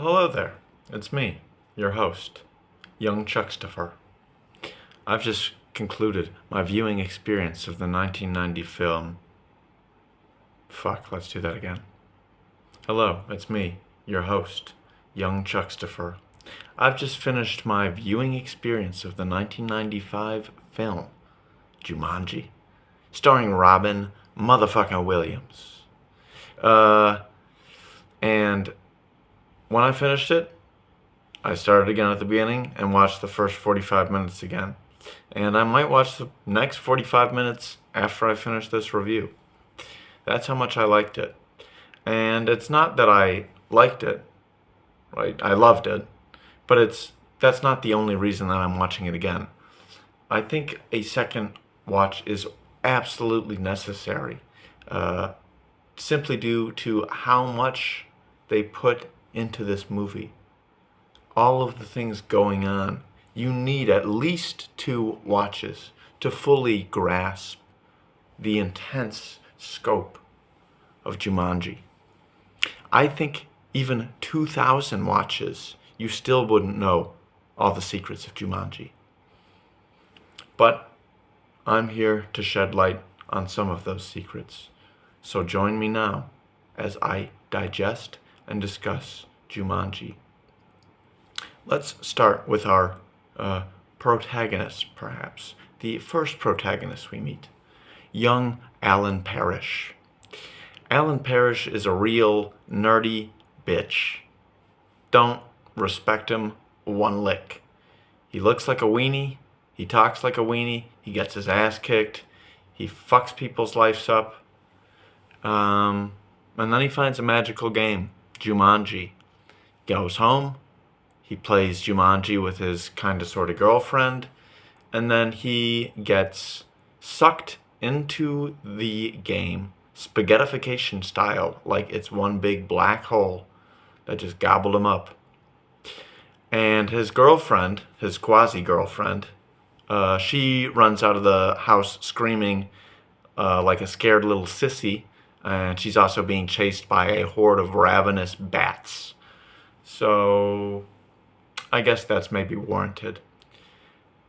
hello there. It's me, your host, Young Chuckstopher. I've just concluded my viewing experience of the 1990 film. Let's do that again. Hello, it's me, your host, Young Chuckstopher. I've just finished my viewing experience of the 1995 film, Jumanji, starring Robin motherfucking Williams. And when I finished it, I started again at the beginning and watched the first 45 minutes again. And I might watch the next 45 minutes after I finish this review. That's how much I liked it. And it's not that I liked it, right? I loved it. But that's not the only reason that I'm watching it again. I think a second watch is absolutely necessary, simply due to how much they put into this movie. All of the things going on. You need at least 2 watches to fully grasp the intense scope of Jumanji. I think even 2,000 watches, you still wouldn't know all the secrets of Jumanji. But I'm here to shed light on some of those secrets. So join me now as I digest and discuss Jumanji. Let's start with our protagonist, perhaps. The first protagonist we meet, young Alan Parrish. Alan Parrish is a real nerdy bitch. Don't respect him one lick. He looks like a weenie. He talks like a weenie. He gets his ass kicked. He fucks people's lives up. And then he finds a magical game, Jumanji. Goes home. He plays Jumanji with his kinda sorta girlfriend. And then he gets sucked into the game, spaghettification style, like it's one big black hole that just gobbled him up. And his girlfriend, his quasi-girlfriend, she runs out of the house screaming like a scared little sissy, and she's also being chased by a horde of ravenous bats. So I guess that's maybe warranted.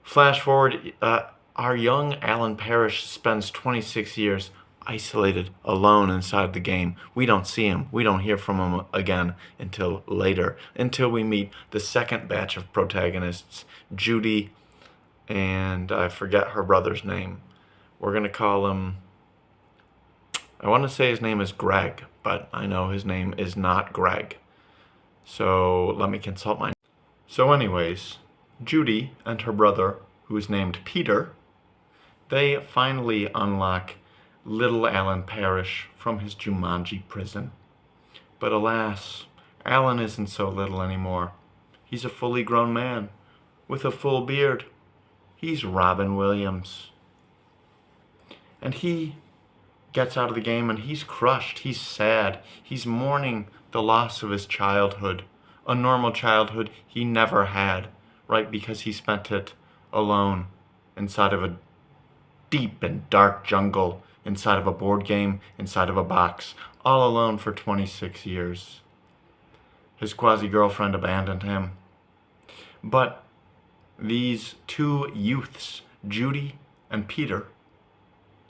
Flash forward, our young Alan Parrish spends 26 years isolated, alone inside the game. We don't see him. We don't hear from him again until later, until we meet the second batch of protagonists, Judy, and I forget her brother's name. We're going to call him, I want to say his name is Greg, but I know his name is not Greg. So let me consult my... So anyways, Judy and her brother, who is named Peter, they finally unlock little Alan Parrish from his Jumanji prison. But alas, Alan isn't so little anymore. He's a fully grown man with a full beard. He's Robin Williams. And he gets out of the game and he's crushed. He's sad. He's mourning the loss of his childhood. A normal childhood he never had, right? Because he spent it alone inside of a deep and dark jungle, inside of a board game, inside of a box, all alone for 26 years. His quasi-girlfriend abandoned him. But these 2 youths, Judy and Peter,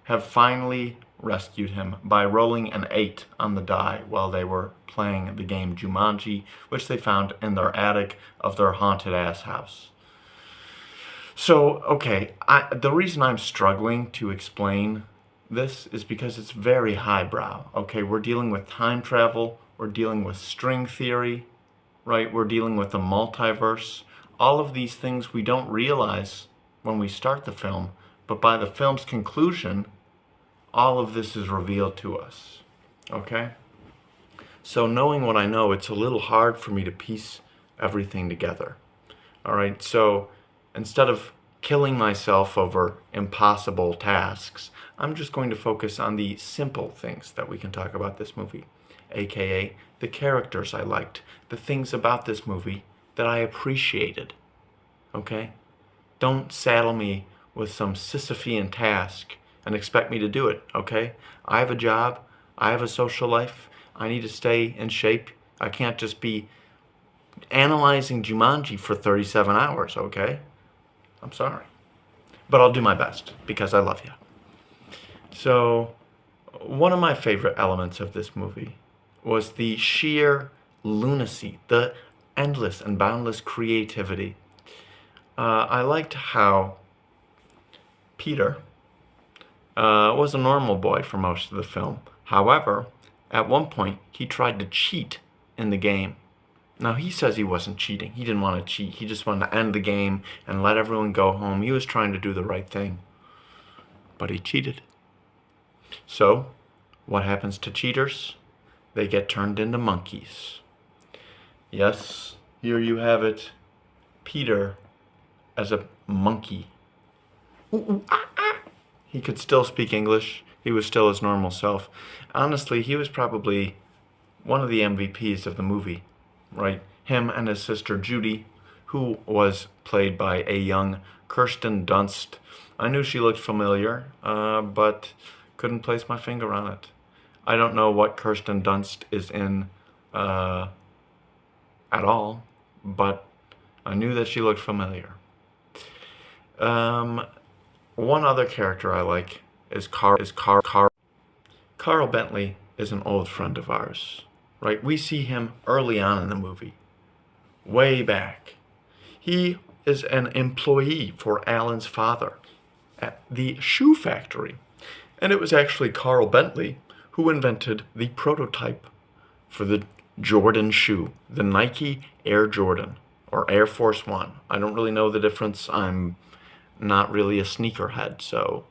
have finally rescued him by rolling an 8 on the die while they were playing the game Jumanji, which they found in their attic of their haunted-ass house. So, okay, the reason I'm struggling to explain this is because it's very highbrow. Okay, we're dealing with time travel, we're dealing with string theory, right? We're dealing with the multiverse. All of these things we don't realize when we start the film, but by the film's conclusion, all of this is revealed to us. Okay? So knowing what I know, it's a little hard for me to piece everything together. All right, so instead of killing myself over impossible tasks, I'm just going to focus on the simple things that we can talk about this movie, aka the characters I liked, the things about this movie that I appreciated. Okay? Don't saddle me with some Sisyphean task and expect me to do it, okay? I have a job, I have a social life, I need to stay in shape. I can't just be analyzing Jumanji for 37 hours, okay? I'm sorry. But I'll do my best because I love you. So, one of my favorite elements of this movie was the sheer lunacy, the endless and boundless creativity. I liked how Peter was a normal boy for most of the film. However, at one point, he tried to cheat in the game. Now, he says he wasn't cheating. He didn't want to cheat. He just wanted to end the game and let everyone go home. He was trying to do the right thing. But he cheated. So, what happens to cheaters? They get turned into monkeys. Yes, here you have it. Peter as a monkey. He could still speak English. He was still his normal self. Honestly, he was probably one of the MVPs of the movie, right? Him and his sister Judy, who was played by a young Kirsten Dunst. I knew she looked familiar, but couldn't place my finger on it. I don't know what Kirsten Dunst is in at all, but I knew that she looked familiar. One other character I like is Carl Bentley is an old friend of ours, right? We see him early on in the movie, way back. He is an employee for Alan's father at the shoe factory. And it was actually Carl Bentley who invented the prototype for the Jordan shoe, the Nike Air Jordan, or Air Force One. I don't really know the difference. I'm not really a sneakerhead, so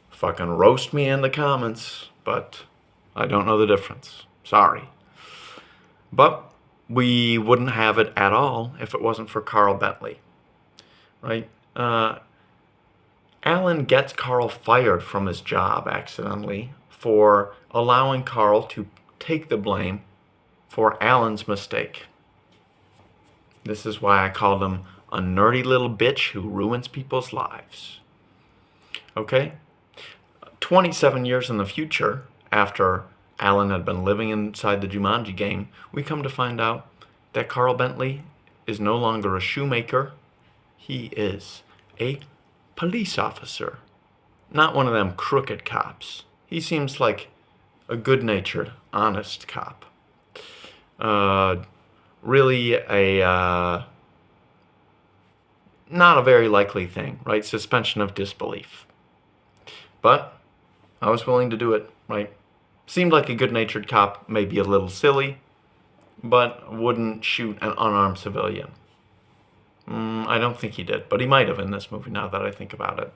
fucking roast me in the comments, but I don't know the difference. Sorry. But we wouldn't have it at all if it wasn't for Carl Bentley, right? Alan gets Carl fired from his job accidentally for allowing Carl to take the blame for Alan's mistake. This is why I called him a nerdy little bitch who ruins people's lives. Okay? 27 years in the future, after Alan had been living inside the Jumanji game, we come to find out that Carl Bentley is no longer a shoemaker. He is a police officer. Not one of them crooked cops. He seems like a good-natured, honest cop. Really not a very likely thing, right? Suspension of disbelief. But I was willing to do it, right? Seemed like a good-natured cop, maybe a little silly, but wouldn't shoot an unarmed civilian. I don't think he did, but he might have in this movie now that I think about it.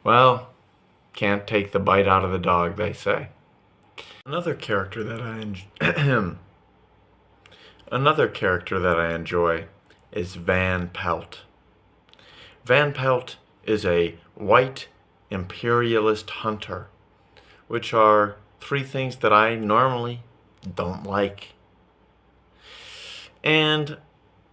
Well, can't take the bite out of the dog, they say. Another character that I enjoy is Van Pelt. Van Pelt is a white imperialist hunter, which are three things that I normally don't like. And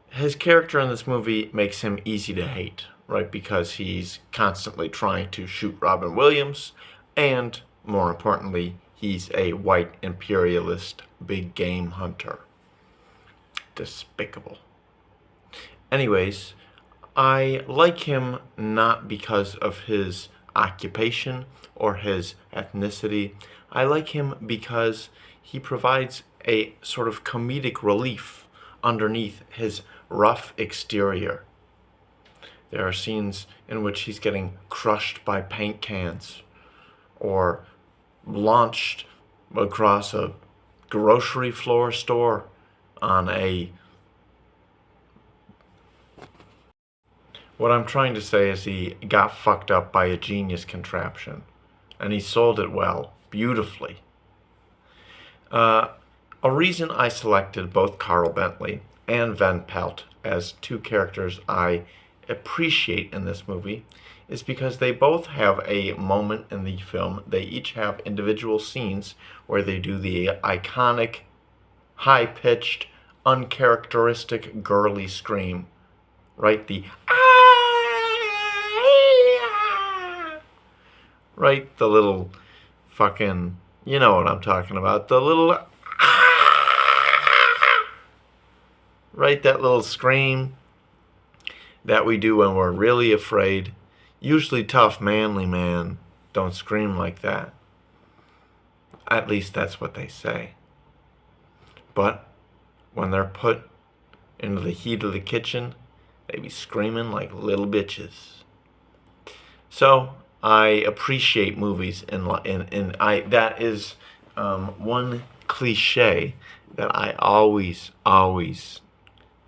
his character in this movie makes him easy to hate, right? Because he's constantly trying to shoot Robin Williams, and more importantly, he's a white imperialist big game hunter. Despicable. Anyways, I like him not because of his occupation or his ethnicity. I like him because he provides a sort of comedic relief underneath his rough exterior. There are scenes in which he's getting crushed by paint cans or launched across a grocery floor store on a... What I'm trying to say is he got fucked up by a genius contraption, and he sold it well, beautifully. A reason I selected both Carl Bentley and Van Pelt as two characters I appreciate in this movie is because they both have a moment in the film. They each have individual scenes where they do the iconic, high-pitched, uncharacteristic girly scream. Right? The right? The little fucking, you know what I'm talking about. The little right? That little scream that we do when we're really afraid. Usually tough, manly man don't scream like that. At least that's what they say. But when they're put into the heat of the kitchen, they be screaming like little bitches. So I appreciate movies, and I that is one cliche that I always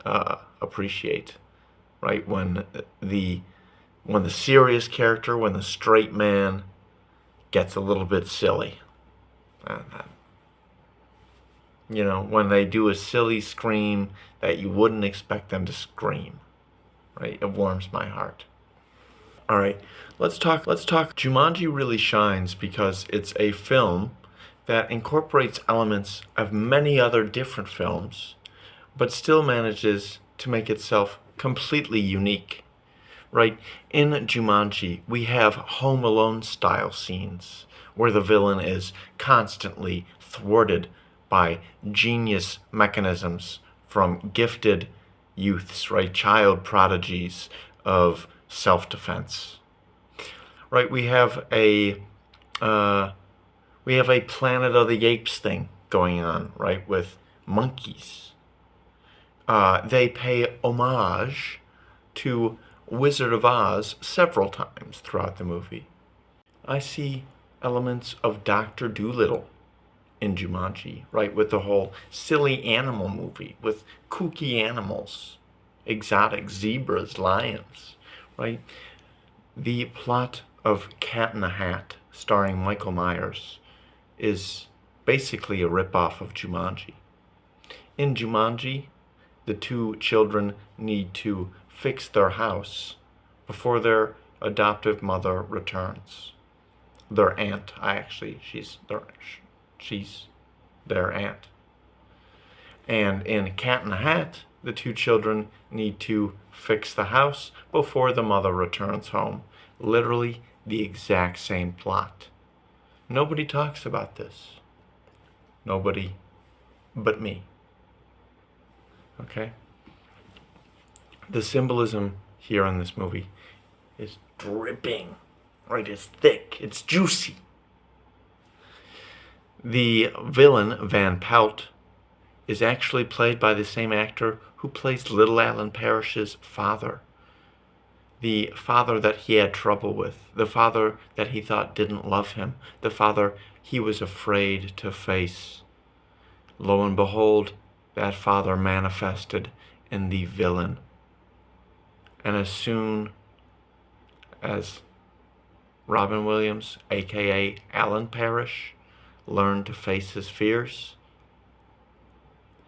appreciate. Right, the when the serious character, when the straight man gets a little bit silly. Uh, when they do a silly scream that you wouldn't expect them to scream. Right? It warms my heart. All right, let's talk. Jumanji really shines because it's a film that incorporates elements of many other different films, but still manages to make itself completely unique. Right? In Jumanji, we have Home Alone style scenes where the villain is constantly thwarted by genius mechanisms from gifted youths, right? Child prodigies of self-defense. Right? We have a Planet of the Apes thing going on, right? With monkeys. They pay homage to Wizard of Oz several times throughout the movie. I see elements of Dr. Dolittle in Jumanji, right? With the whole silly animal movie with kooky animals, exotic zebras, lions, right? The plot of Cat in the Hat, starring Michael Myers, is basically a ripoff of Jumanji. In Jumanji, the two children need to fix their house before their adoptive mother returns. Their aunt, she's their aunt. And in Cat in the Hat, the two children need to fix the house before the mother returns home. Literally the exact same plot. Nobody talks about this. Nobody but me. Okay? The symbolism here in this movie is dripping, right? It's thick, it's juicy. The villain, Van Pelt, is actually played by the same actor who plays Little Alan Parrish's father. The father that he had trouble with, the father that he thought didn't love him, the father he was afraid to face. Lo and behold, that father manifested in the villain. And as soon as Robin Williams, aka Alan Parrish, learned to face his fears,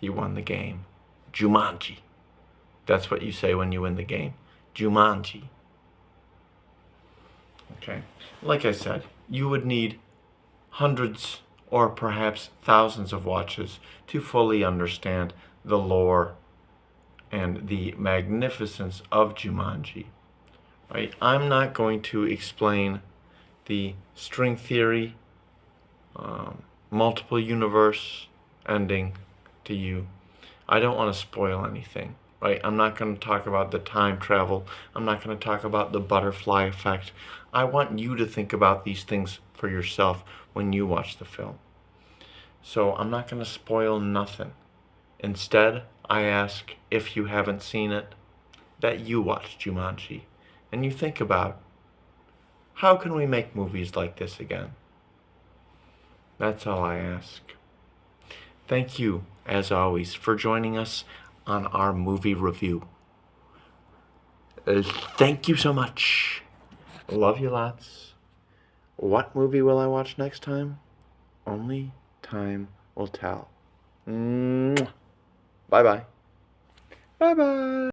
he won the game. Jumanji. That's what you say when you win the game. Jumanji. Okay. Like I said, you would need hundreds or perhaps thousands of watches to fully understand the lore and the magnificence of Jumanji. Right? I'm not going to explain the string theory, multiple universe ending to you. I don't want to spoil anything. Right? I'm not going to talk about the time travel. I'm not going to talk about the butterfly effect. I want you to think about these things for yourself when you watch the film. So I'm not going to spoil nothing. Instead, I ask, if you haven't seen it, that you watch Jumanji and you think about, how can we make movies like this again? That's all I ask. Thank you, as always, for joining us on our movie review. Thank you so much. Love you lots. What movie will I watch next time? Only time will tell. Bye-bye. Bye-bye.